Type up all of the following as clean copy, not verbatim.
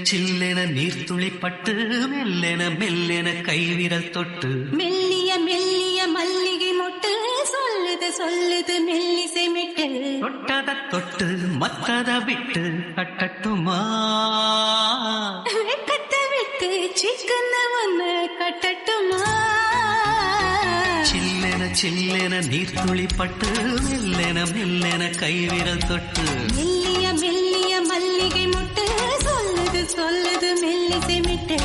சில்லென நீர்த்துளிப்பட்டு மெல்லென மெல்லென கைவிரல் தொட்டு மெல்லிய மெல்லிய மல்லிகை மொட்டு சொல்லுது சொல்லுது மெல்லிசை மிட்டு தொட்டத தொட்டு மத்தத விட்டு கட்டட்டுமா வெக்கத்தை விட்டு சிக்கன ஒண்ணு கட்டட்டுமா சில்லென சில்லென நீர்த்துளிப்பட்டு மெல்லென மெல்லென கைவிரல் தொட்டு மெல்லிய மெல்லிய மல்லிகை மொட்டு சொல்லுது சொல்லுது மெல்லிசை மிட்டு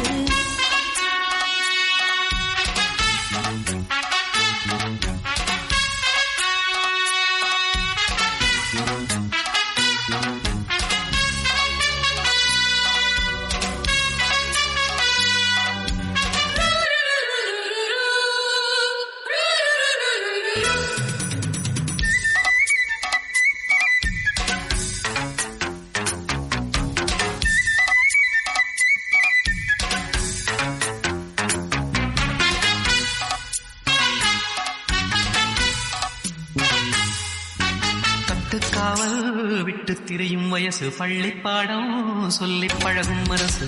காவல் விட்டு திரியும் வயசு பள்ளி பாடம் சொல்லி பழகும் மனசு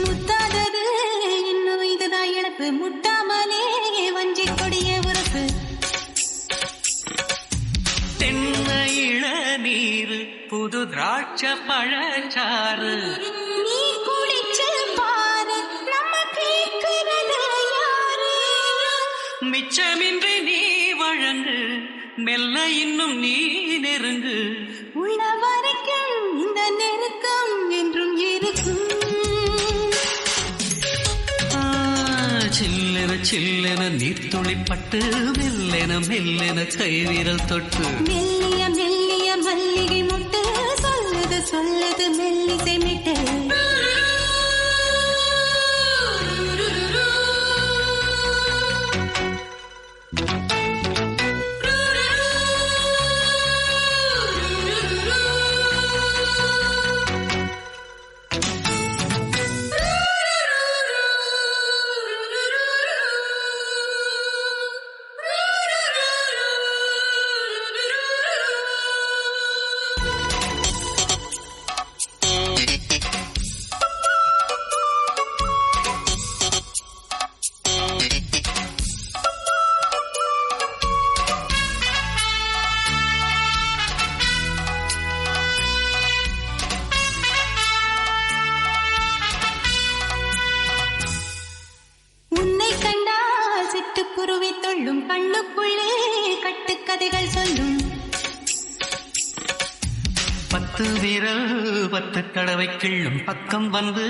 முத்தாதது இன்னும் இதுதான் இழப்பு முட்டாமலே வஞ்சி கொடிய உறப்பு தென்னை இளநீர் புது திராட்ச பழச்சாறு நீ குடிச்சு பாரு நம்ம கேட்கிறது யாரு மிச்சமின்றி நீ வழங்கு மெல்ல இன்னும் நீ நெருங்கு உள்ள வரைக்கும் இந்த நெருக்கம் என்றும் இருக்கும் சில்லென சில்லென நீர்த்துளிப்பட்டு மெல்லென மெல்லென கைவிரல் தொட்டு மெல்லிய மெல்லிய மல்லிகை மொட்டு சொல்லுது சொல்லுது மெல்லிசை மிட்டு குருவி தொள்ளும் கண்ணுக்குள்ளே கட்டுக்கதைகள் சொல்லும் 10 விரல் 10 தடவை கிள்ளும் பக்கம் வந்து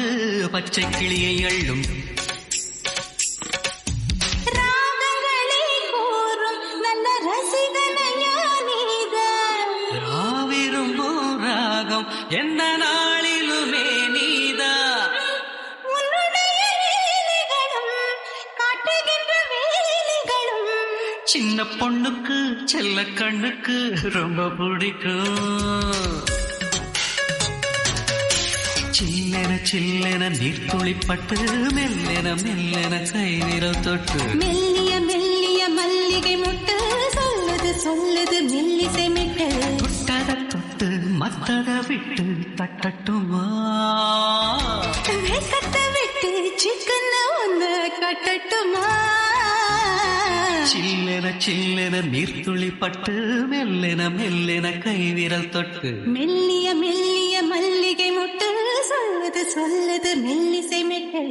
பச்சை கிளியை அள்ளும் ராகங்களை கூறும் நல்ல ரசிகனையா நீதான் ராவிரும்பும் ராகம் எந்த நாளிலுமே நீதா சின்ன பொண்ணுக்கு செல்ல கண்ணுக்கு ரொம்ப பிடிக்கும் சில்லென சில்லென நீர்த்துளிப்பட்டு மெல்லென மெல்லென கைவிரல் தொட்டு மெல்லிய மெல்லிய மல்லிகை மொட்டு சொல்லுது சொல்லுது மெல்லிசை மிட்டு தொட்டத தொட்டு மத்தத விட்டு தட்டட்டுமா வெக்கத்தை விட்டு சிக்கன ஒண்ணு கட்டட்டுமா சில்லென சில்லென நீர்த்துளிப்பட்டு மெல்லென மெல்லென கைவிரல் தொட்டு மெல்லிய மெல்லிய மல்லிகை மொட்டு சொல்லுது சொல்லுது மெல்லிசை மிட்டு